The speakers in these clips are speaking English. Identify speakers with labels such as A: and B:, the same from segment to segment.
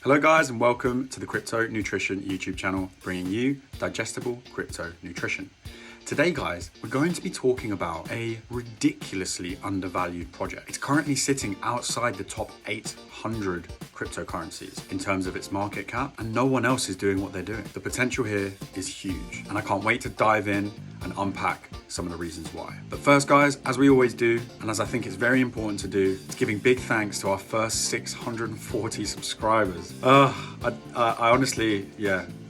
A: Hello guys and welcome to the Crypto Nutrition YouTube channel, bringing you digestible crypto nutrition. Today guys, we're going to be talking about a ridiculously undervalued project. It's currently sitting outside the top 800 cryptocurrencies in terms of its market cap, and no one else is doing what they're doing. The potential here is huge, and I can't wait to dive in and unpack some of the reasons why. But first guys, as we always do, and as I think it's very important to do, it's giving big thanks to our first 640 subscribers. I honestly,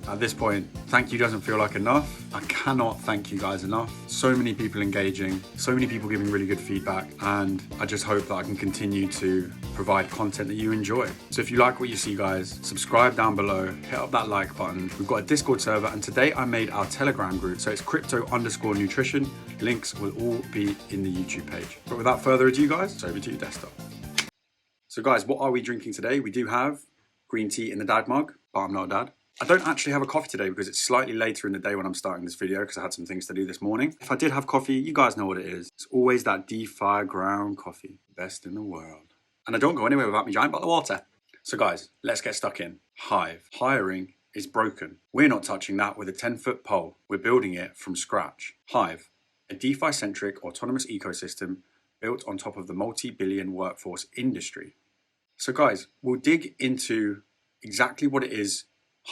A: at this point, thank you doesn't feel like enough. I cannot thank you guys enough. So many people engaging, so many people giving really good feedback, and I just hope that I can continue to provide content that you enjoy. So if you like what you see guys, subscribe down below, hit up that like button. We've got a Discord server, and today I made our Telegram group, so it's crypto_nutrition. Links will all be in the YouTube page. But without further ado guys, it's over to your desktop. So guys, what are we drinking today? We do have green tea in the dad mug, but I'm not a dad. I don't actually have a coffee today because it's slightly later in the day when I'm starting this video because I had some things to do this morning. If I did have coffee, you guys know what it is. It's always that DeFi ground coffee, best in the world. And I don't go anywhere without my giant bottle of water. So guys, let's get stuck in. Hyve. Hiring is broken. We're not touching that with a 10-foot pole. We're building it from scratch. Hyve, a DeFi-centric autonomous ecosystem built on top of the multi-billion workforce industry. So guys, we'll dig into exactly what it is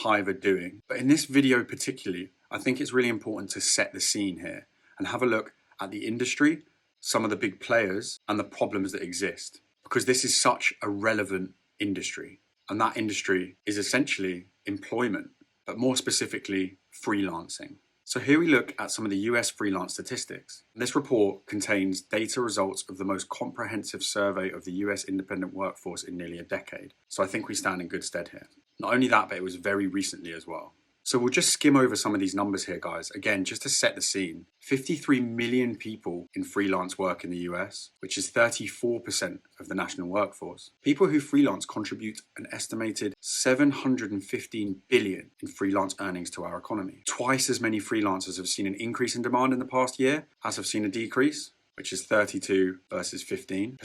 A: Hyve are doing. But in this video particularly, I think it's really important to set the scene here and have a look at the industry, some of the big players, and the problems that exist. Because this is such a relevant industry. And that industry is essentially employment, but more specifically, freelancing. So here we look at some of the US freelance statistics. This report contains data results of the most comprehensive survey of the US independent workforce in nearly a decade. So I think we stand in good stead here. Not only that, but it was very recently as well. So we'll just skim over some of these numbers here, guys. Again, just to set the scene, 53 million people in freelance work in the US, which is 34% of the national workforce. People who freelance contribute an estimated 715 billion in freelance earnings to our economy. Twice as many freelancers have seen an increase in demand in the past year as have seen a decrease, which is 32 versus 15%.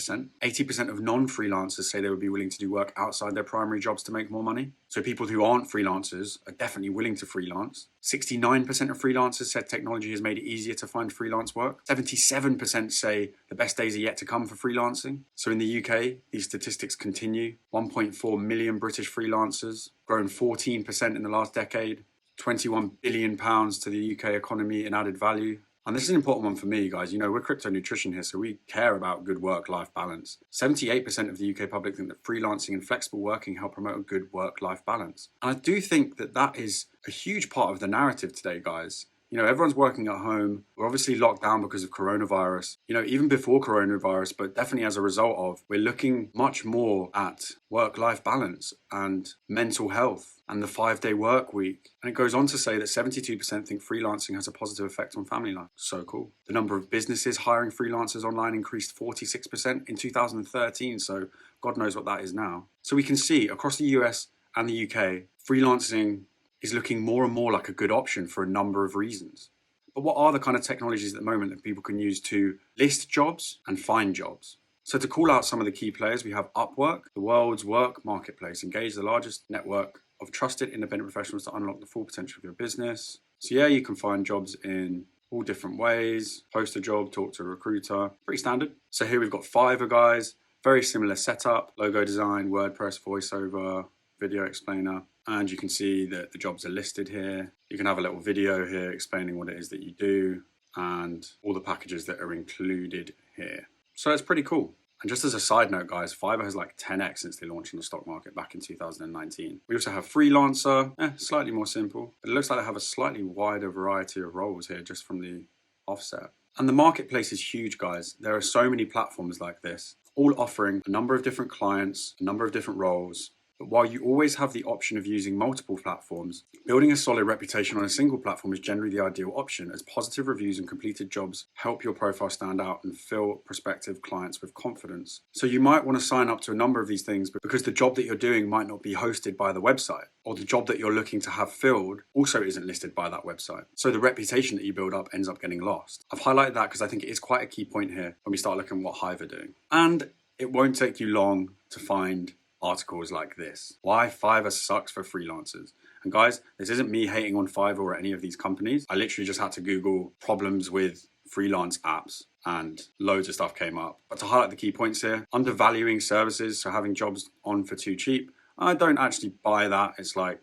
A: 80% of non-freelancers say they would be willing to do work outside their primary jobs to make more money. So people who aren't freelancers are definitely willing to freelance. 69% of freelancers said technology has made it easier to find freelance work. 77% say the best days are yet to come for freelancing. So in the UK, these statistics continue. 1.4 million British freelancers, grown 14% in the last decade. £21 billion to the UK economy in added value. And this is an important one for me, guys. You know, we're crypto nutrition here, so we care about good work-life balance. 78% of the UK public think that freelancing and flexible working help promote a good work-life balance. And I do think that that is a huge part of the narrative today, guys. You know, everyone's working at home. We're obviously locked down because of coronavirus. You know, even before coronavirus, but definitely as a result of, we're looking much more at work-life balance and mental health and the 5-day work week. And it goes on to say that 72% think freelancing has a positive effect on family life. So cool. The number of businesses hiring freelancers online increased 46% in 2013. So God knows what that is now. So we can see across the US and the UK, freelancing is looking more and more like a good option for a number of reasons. But what are the kind of technologies at the moment that people can use to list jobs and find jobs? So to call out some of the key players, we have Upwork, the world's work marketplace, engage the largest network of trusted independent professionals to unlock the full potential of your business. So yeah, you can find jobs in all different ways, post a job, talk to a recruiter, pretty standard. So here we've got Fiverr, guys, very similar setup, logo design, WordPress, voiceover, video explainer. And you can see that the jobs are listed here. You can have a little video here explaining what it is that you do and all the packages that are included here. So it's pretty cool. And just as a side note, guys, Fiverr has like 10x since they launched in the stock market back in 2019. We also have Freelancer, slightly more simple. But it looks like they have a slightly wider variety of roles here just from the offset. And the marketplace is huge, guys. There are so many platforms like this, all offering a number of different clients, a number of different roles. But while you always have the option of using multiple platforms, building a solid reputation on a single platform is generally the ideal option, as positive reviews and completed jobs help your profile stand out and fill prospective clients with confidence. So you might want to sign up to a number of these things because the job that you're doing might not be hosted by the website, or the job that you're looking to have filled also isn't listed by that website. So the reputation that you build up ends up getting lost. I've highlighted that because I think it is quite a key point here when we start looking at what Hyve are doing. And it won't take you long to find articles like this. Why Fiverr sucks for freelancers. And guys, this isn't me hating on Fiverr or any of these companies. I literally just had to Google problems with freelance apps and loads of stuff came up. But to highlight the key points here, undervaluing services, so having jobs on for too cheap. I don't actually buy that. It's like,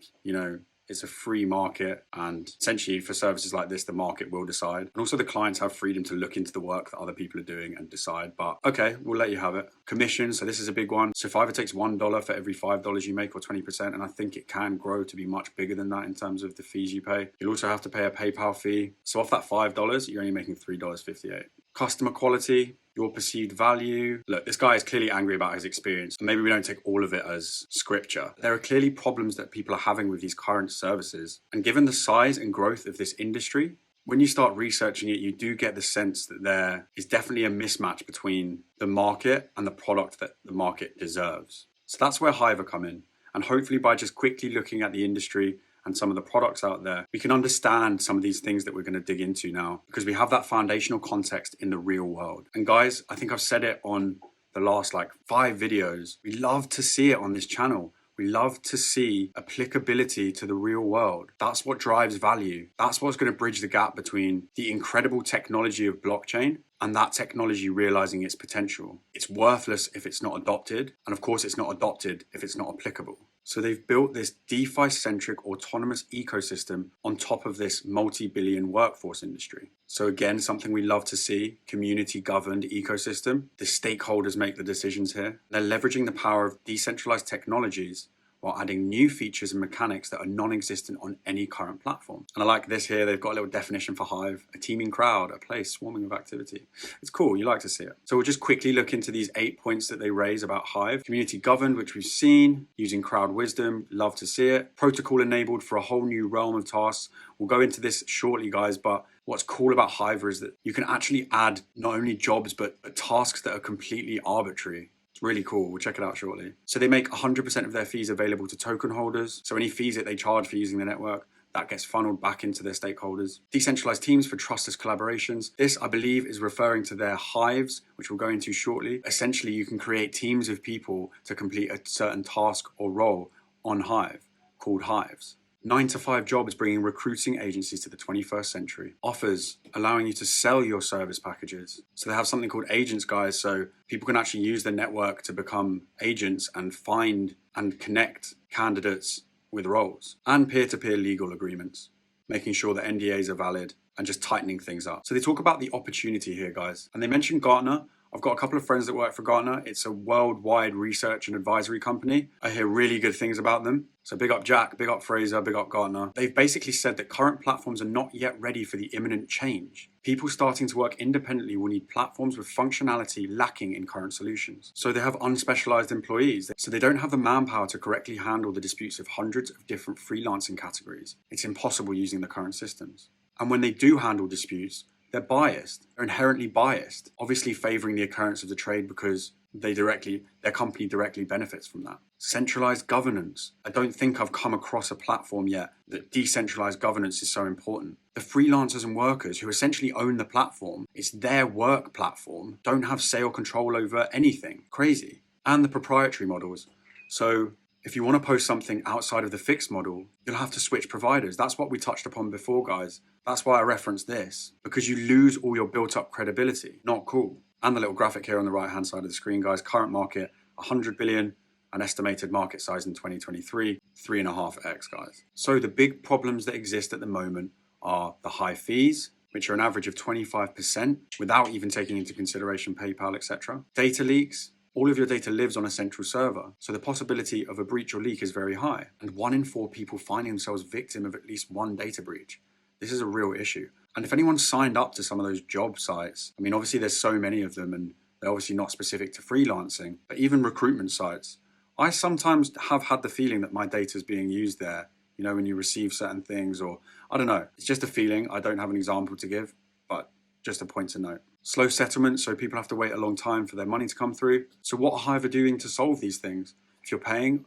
A: it's a free market, and essentially for services like this, the market will decide. And also the clients have freedom to look into the work that other people are doing and decide, but okay, we'll let you have it. Commission, so this is a big one. So Fiverr takes $1 for every $5 you make, or 20%, and I think it can grow to be much bigger than that in terms of the fees you pay. You'll also have to pay a PayPal fee. So off that $5, you're only making $3.58. Customer quality, your perceived value. Look, this guy is clearly angry about his experience. Maybe we don't take all of it as scripture. There are clearly problems that people are having with these current services. And given the size and growth of this industry, when you start researching it, you do get the sense that there is definitely a mismatch between the market and the product that the market deserves. So that's where Hyve come in. And hopefully by just quickly looking at the industry and some of the products out there, we can understand some of these things that we're going to dig into now, because we have that foundational context in the real world. And guys, I think I've said it on the last 5 videos. We love to see it on this channel. We love to see applicability to the real world. That's what drives value. That's what's going to bridge the gap between the incredible technology of blockchain and that technology realizing its potential. It's worthless if it's not adopted. And of course, it's not adopted if it's not applicable. So they've built this DeFi-centric autonomous ecosystem on top of this multi-billion workforce industry. So again, something we love to see, community-governed ecosystem. The stakeholders make the decisions here. They're leveraging the power of decentralized technologies while adding new features and mechanics that are non-existent on any current platform. And I like this here, they've got a little definition for Hyve: a teeming crowd, a place swarming with activity. It's cool, you like to see it. So we'll just quickly look into these 8 points that they raise about Hyve. Community governed, which we've seen, using crowd wisdom, love to see it. Protocol enabled for a whole new realm of tasks. We'll go into this shortly, guys, but what's cool about Hyve is that you can actually add not only jobs, but tasks that are completely arbitrary. It's really cool. We'll check it out shortly. So they make 100% of their fees available to token holders. So any fees that they charge for using the network, that gets funneled back into their stakeholders. Decentralized teams for trustless collaborations. This, I believe, is referring to their Hyves, which we'll go into shortly. Essentially, you can create teams of people to complete a certain task or role on Hyve, called Hyves. 9-to-5 jobs bringing recruiting agencies to the 21st century. Offers allowing you to sell your service packages. So they have something called agents, guys, so people can actually use the network to become agents and find and connect candidates with roles. And peer-to-peer legal agreements, making sure that NDAs are valid and just tightening things up. So they talk about the opportunity here, guys. And they mentioned Gartner. I've got a couple of friends that work for Gartner. It's a worldwide research and advisory company. I hear really good things about them. So big up Jack, big up Fraser, big up Gartner. They've basically said that current platforms are not yet ready for the imminent change. People starting to work independently will need platforms with functionality lacking in current solutions. So they have unspecialized employees. So they don't have the manpower to correctly handle the disputes of hundreds of different freelancing categories. It's impossible using the current systems. And when they do handle disputes, they're biased. They're inherently biased, obviously favoring the occurrence of the trade because their company directly benefits from that. Centralized governance. I don't think I've come across a platform yet that decentralized governance is so important. The freelancers and workers who essentially own the platform, it's their work platform, don't have say or control over anything. Crazy. And the proprietary models. So if you want to post something outside of the fixed model, you'll have to switch providers. That's what we touched upon before, guys. That's why I referenced this, because you lose all your built up credibility. Not cool. And the little graphic here on the right hand side of the screen, guys, current market, 100 billion, an estimated market size in 2023, 3.5x, guys. So the big problems that exist at the moment are the high fees, which are an average of 25% without even taking into consideration PayPal, etc. Data leaks. All of your data lives on a central server, so the possibility of a breach or leak is very high. And 1 in 4 people finding themselves victim of at least one data breach. This is a real issue. And if anyone's signed up to some of those job sites, I mean, obviously there's so many of them and they're obviously not specific to freelancing, but even recruitment sites, I sometimes have had the feeling that my data is being used there, you know, when you receive certain things, or I don't know, it's just a feeling. I don't have an example to give, but just a point to note. Slow settlement, so people have to wait a long time for their money to come through. So what are Hyve doing to solve these things? If you're paying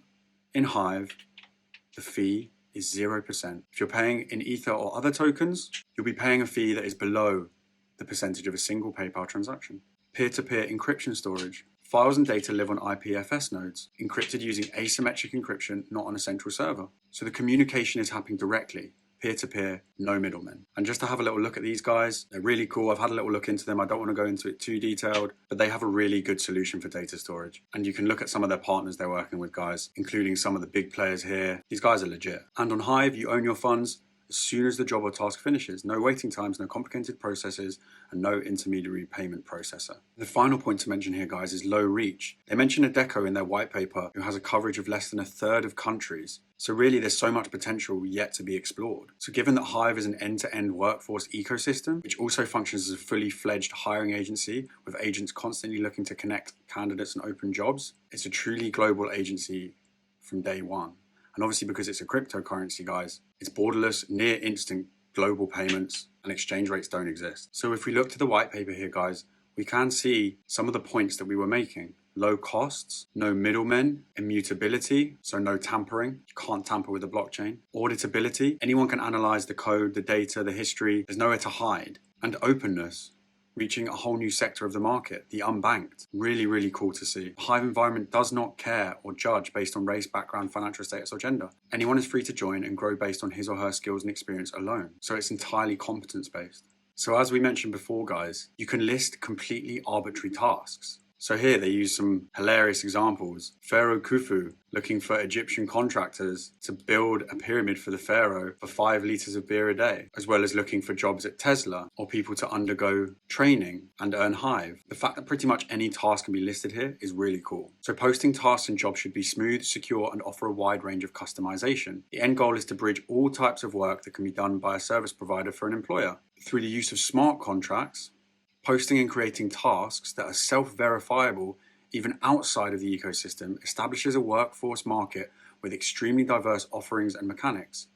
A: in Hyve, the fee is 0%. If you're paying in Ether or other tokens, you'll be paying a fee that is below the percentage of a single PayPal transaction. Peer-to-peer encryption storage. Files and data live on IPFS nodes, encrypted using asymmetric encryption, not on a central server. So the communication is happening directly, peer-to-peer, no middlemen. And just to have a little look at these guys, they're really cool. I've had a little look into them. I don't want to go into it too detailed, but they have a really good solution for data storage. And you can look at some of their partners they're working with, guys, including some of the big players here. These guys are legit. And on Hyve, you own your funds as soon as the job or task finishes. No waiting times, no complicated processes, and no intermediary payment processor. The final point to mention here, guys, is low reach. They mention Adecco in their white paper, who has a coverage of less than a third of countries. So really, there's so much potential yet to be explored. So given that Hyve is an end-to-end workforce ecosystem, which also functions as a fully fledged hiring agency with agents constantly looking to connect candidates and open jobs, it's a truly global agency from day one. And obviously, because it's a cryptocurrency, guys, it's borderless, near instant global payments, and exchange rates don't exist. So if we look to the white paper here, guys, we can see some of the points that we were making. Low costs, no middlemen, immutability, so no tampering. You can't tamper with the blockchain. Auditability, anyone can analyze the code, the data, the history. There's nowhere to hide. And openness, reaching a whole new sector of the market, the unbanked. Really, really cool to see. The Hyve environment does not care or judge based on race, background, financial status, or gender. Anyone is free to join and grow based on his or her skills and experience alone. So it's entirely competence-based. So as we mentioned before, guys, you can list completely arbitrary tasks. So here they use some hilarious examples. Pharaoh Khufu looking for Egyptian contractors to build a pyramid for the pharaoh for 5 liters of beer a day, as well as looking for jobs at Tesla or people to undergo training and earn Hyve. The fact that pretty much any task can be listed here is really cool. So posting tasks and jobs should be smooth, secure, and offer a wide range of customization. The end goal is to bridge all types of work that can be done by a service provider for an employer. Through the use of smart contracts, posting and creating tasks that are self-verifiable even outside of the ecosystem establishes a workforce market with extremely diverse offerings and mechanics,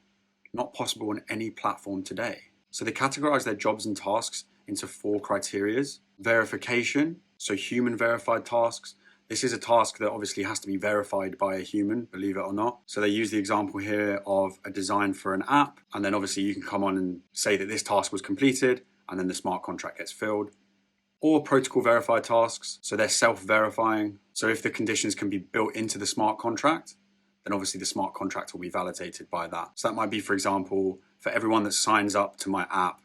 A: not possible on any platform today. So they categorize their jobs and tasks into 4 criteria. Verification, so human verified tasks. This is a task that obviously has to be verified by a human, believe it or not. So they use the example here of a design for an app, and then obviously you can come on and say that this task was completed, and then the smart contract gets filled. Or protocol verified tasks, so they're self-verifying. So if the conditions can be built into the smart contract, then obviously the smart contract will be validated by that. So that might be, for example, for everyone that signs up to my app,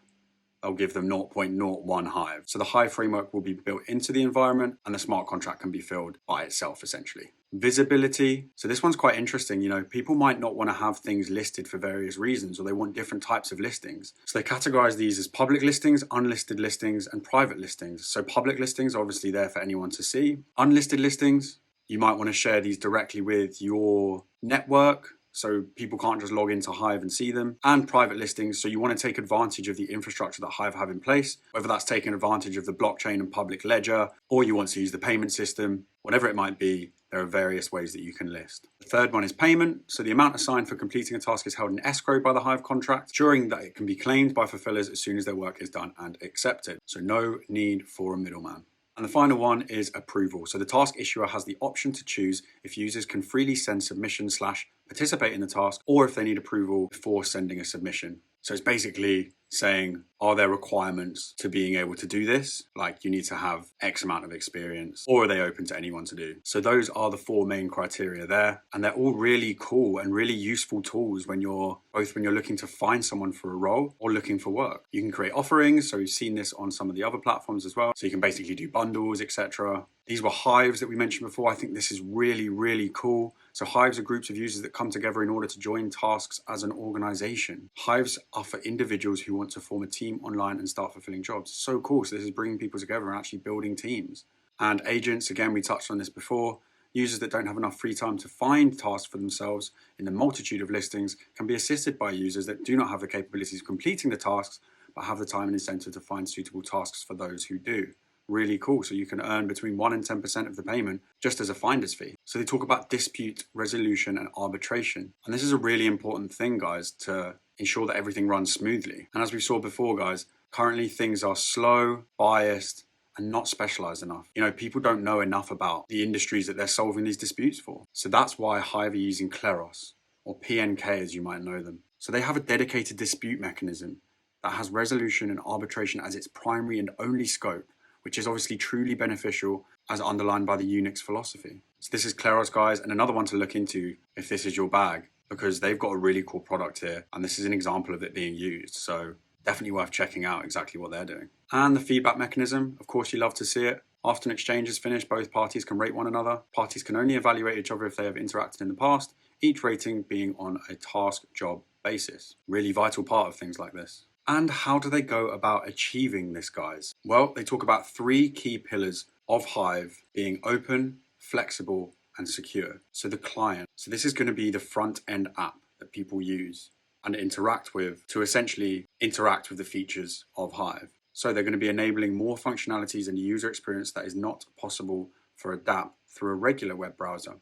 A: I'll give them 0.01 Hyve. So the Hyve framework will be built into the environment and the smart contract can be filled by itself essentially. Visibility. So this one's quite interesting. You know, people might not want to have things listed for various reasons, or they want different types of listings. So they categorize these as public listings, unlisted listings, and private listings. So public listings are obviously there for anyone to see. Unlisted listings, you might want to share these directly with your network, so people can't just log into Hyve and see them. And private listings, so you want to take advantage of the infrastructure that Hyve have in place, whether that's taking advantage of the blockchain and public ledger, or you want to use the payment system, whatever it might be, there are various ways that you can list. The third one is payment. So the amount assigned for completing a task is held in escrow by the Hyve contract, ensuring that it can be claimed by fulfillers as soon as their work is done and accepted. So no need for a middleman. And the final one is approval. So the task issuer has the option to choose if users can freely send submissions / participate in the task, or if they need approval before sending a submission. So it's basically saying, are there requirements to being able to do this? Like you need to have X amount of experience, or are they open to anyone to do? So those are the 4 main criteria there. And they're all really cool and really useful tools when you're looking to find someone for a role or looking for work. You can create offerings. So we've seen this on some of the other platforms as well. So you can basically do bundles, etc. These were Hyves that we mentioned before. I think this is really, really cool. So Hyves are groups of users that come together in order to join tasks as an organization. Hyves are for individuals who want to form a team online and start fulfilling jobs. So cool. So this is bringing people together and actually building teams. And agents, again, we touched on this before. Users that don't have enough free time to find tasks for themselves in the multitude of listings can be assisted by users that do not have the capabilities of completing the tasks, but have the time and incentive to find suitable tasks for those who do. Really cool. So you can earn between 1% and 10% of the payment just as a finder's fee. So they talk about dispute resolution and arbitration. And this is a really important thing, guys, to ensure that everything runs smoothly. And as we saw before, guys, currently things are slow, biased, and not specialized enough. You know, people don't know enough about the industries that they're solving these disputes for. So that's why Hyve are using Kleros, or PNK as you might know them. So they have a dedicated dispute mechanism that has resolution and arbitration as its primary and only scope, which is obviously truly beneficial as underlined by the Unix philosophy. So this is Kleros, guys, and another one to look into if this is your bag, because they've got a really cool product here, and this is an example of it being used. So definitely worth checking out exactly what they're doing. And the feedback mechanism, of course, you love to see it. After an exchange is finished, both parties can rate one another. Parties can only evaluate each other if they have interacted in the past, each rating being on a task job basis. Really vital part of things like this. And how do they go about achieving this, guys? Well, they talk about 3 key pillars of Hyve being open, flexible, and secure. So the client. So this is going to be the front end app that people use and interact with to essentially interact with the features of Hyve. So they're going to be enabling more functionalities and user experience that is not possible for a DApp through a regular web browser.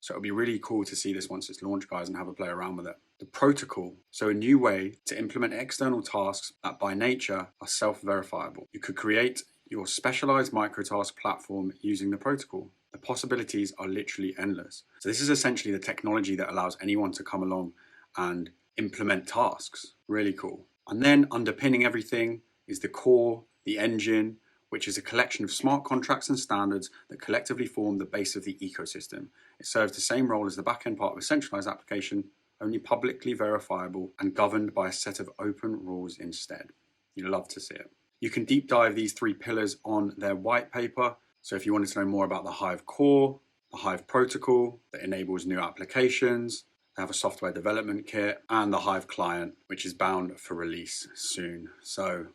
A: So it'll be really cool to see this once it's launched, guys, and have a play around with it. The protocol, so a new way to implement external tasks that by nature are self-verifiable. You could create your specialized microtask platform using the protocol. The possibilities are literally endless. So this is essentially the technology that allows anyone to come along and implement tasks. Really cool. And then underpinning everything is the core, the engine, which is a collection of smart contracts and standards that collectively form the base of the ecosystem. It serves the same role as the backend part of a centralized application, only publicly verifiable and governed by a set of open rules instead. You'd love to see it. You can deep dive these 3 pillars on their white paper. So if you wanted to know more about the Hyve core, the Hyve protocol that enables new applications, they have a software development kit, and the Hyve client, which is bound for release soon. So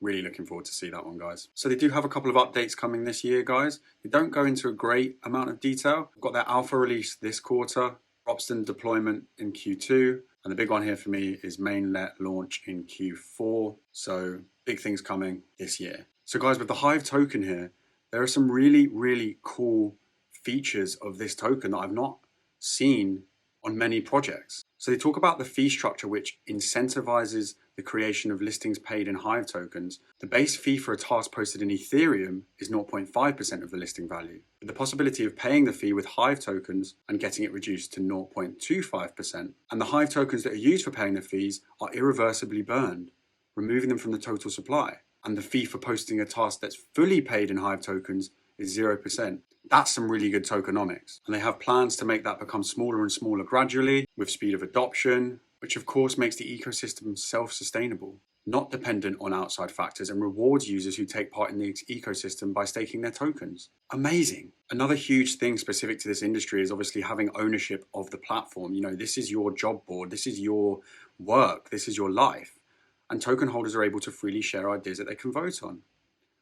A: really looking forward to see that one, guys. So they do have a couple of updates coming this year, guys. They don't go into a great amount of detail. They've got their alpha release this quarter, Ropsten deployment in Q2, and the big one here for me is mainnet launch in Q4. So big things coming this year. So guys, with the Hyve token here, there are some really, really cool features of this token that I've not seen on many projects. So they talk about the fee structure, which incentivizes the creation of listings paid in Hyve tokens. The base fee for a task posted in Ethereum is 0.5% of the listing value, with the possibility of paying the fee with Hyve tokens and getting it reduced to 0.25%. And the Hyve tokens that are used for paying the fees are irreversibly burned, removing them from the total supply. And the fee for posting a task that's fully paid in Hyve tokens is 0%. That's some really good tokenomics. And they have plans to make that become smaller and smaller gradually with speed of adoption, which of course makes the ecosystem self-sustainable, not dependent on outside factors, and rewards users who take part in the ecosystem by staking their tokens. Amazing. Another huge thing specific to this industry is obviously having ownership of the platform. You know, this is your job board, this is your work, this is your life. And token holders are able to freely share ideas that they can vote on.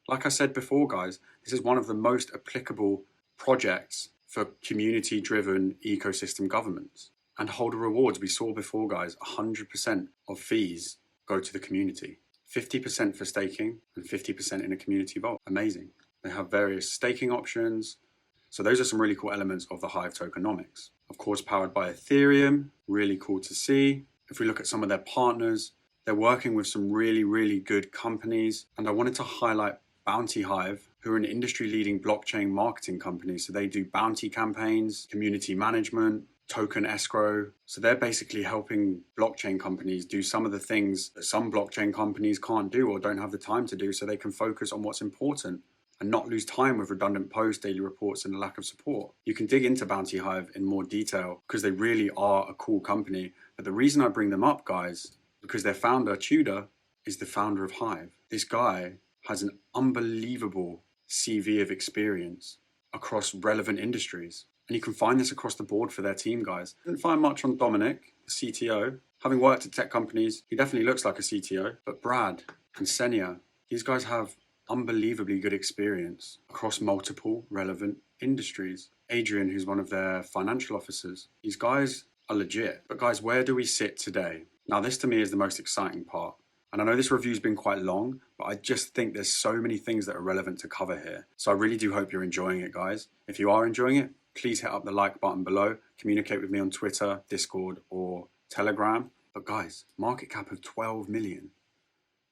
A: Like I said before, guys, this is one of the most applicable projects for community-driven ecosystem governments. And holder rewards, we saw before, guys, 100% of fees go to the community. 50% for staking and 50% in a community vault. Amazing. They have various staking options. So those are some really cool elements of the Hyve tokenomics. Of course, powered by Ethereum, really cool to see. If we look at some of their partners, they're working with some really, really good companies. And I wanted to highlight Bounty Hyve, who are an industry-leading blockchain marketing company. So they do bounty campaigns, community management, token escrow. So they're basically helping blockchain companies do some of the things that some blockchain companies can't do or don't have the time to do, so they can focus on what's important and not lose time with redundant posts, daily reports, and a lack of support. You can dig into Bounty Hyve in more detail because they really are a cool company. But the reason I bring them up, guys, because their founder, Tudor, is the founder of Hyve. This guy has an unbelievable CV of experience across relevant industries. And you can find this across the board for their team, guys. Didn't find much on Dominic, the CTO. Having worked at tech companies, he definitely looks like a CTO. But Brad and Senia, these guys have unbelievably good experience across multiple relevant industries. Adrian, who's one of their financial officers, these guys are legit. But guys, where do we sit today? Now, this to me is the most exciting part. And I know this review's been quite long, but I just think there's so many things that are relevant to cover here. So I really do hope you're enjoying it, guys. If you are enjoying it, please hit up the like button below. Communicate with me on Twitter, Discord, or Telegram. But guys, market cap of 12 million,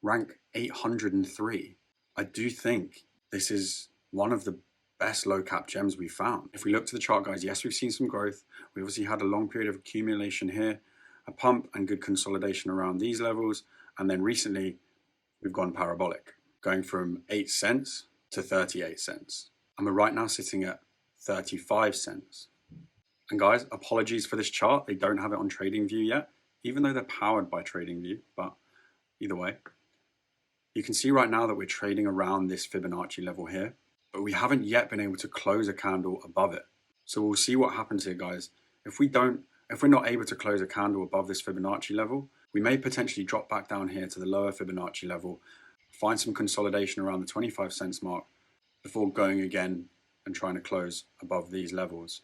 A: rank 803. I do think this is one of the best low cap gems we've found. If we look to the chart, guys, yes, we've seen some growth. We obviously had a long period of accumulation here, a pump and good consolidation around these levels. And then recently we've gone parabolic, going from 8 cents to 38 cents. and we're right now sitting at 35 cents. And guys, apologies for this chart. They don't have it on TradingView yet, even though they're powered by TradingView, but either way, you can see right now that we're trading around this Fibonacci level here, but we haven't yet been able to close a candle above it. So we'll see what happens here, guys. If we're not able to close a candle above this Fibonacci level, we may potentially drop back down here to the lower Fibonacci level, find some consolidation around the 25 cents mark before going again and trying to close above these levels.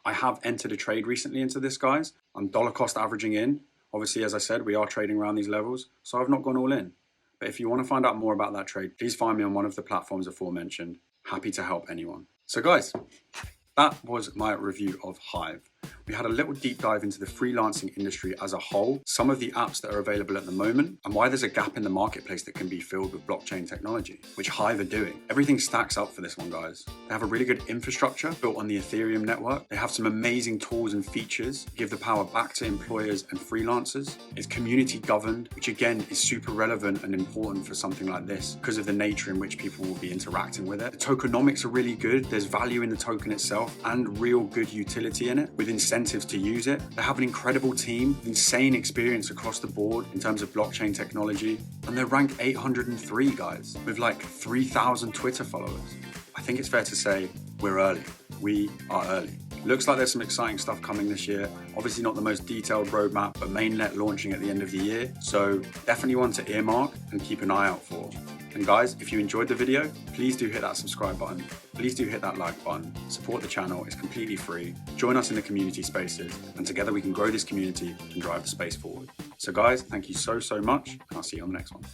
A: I have entered a trade recently into this, guys. I'm dollar cost averaging in. Obviously, as I said, we are trading around these levels, so I've not gone all in. But if you want to find out more about that trade, please find me on one of the platforms aforementioned. Happy to help anyone. So guys, that was my review of Hyve. We had a little deep dive into the freelancing industry as a whole, some of the apps that are available at the moment, and why there's a gap in the marketplace that can be filled with blockchain technology, which Hyve are doing. Everything stacks up for this one, guys. They have a really good infrastructure built on the Ethereum network. They have some amazing tools and features, give the power back to employers and freelancers. It's community governed, which again is super relevant and important for something like this because of the nature in which people will be interacting with it. The tokenomics are really good. There's value in the token itself and real good utility in it with incentives to use it. They have an incredible team, insane experience across the board in terms of blockchain technology, and they're ranked 803, guys, with like 3,000 Twitter followers. I think it's fair to say we're early. We are early. Looks like there's some exciting stuff coming this year. Obviously not the most detailed roadmap, but mainnet launching at the end of the year. So definitely one to earmark and keep an eye out for. And guys, if you enjoyed the video, please do hit that subscribe button. Please do hit that like button. Support the channel, it's completely free. Join us in the community spaces, and together we can grow this community and drive the space forward. So guys, thank you so much, and I'll see you on the next one.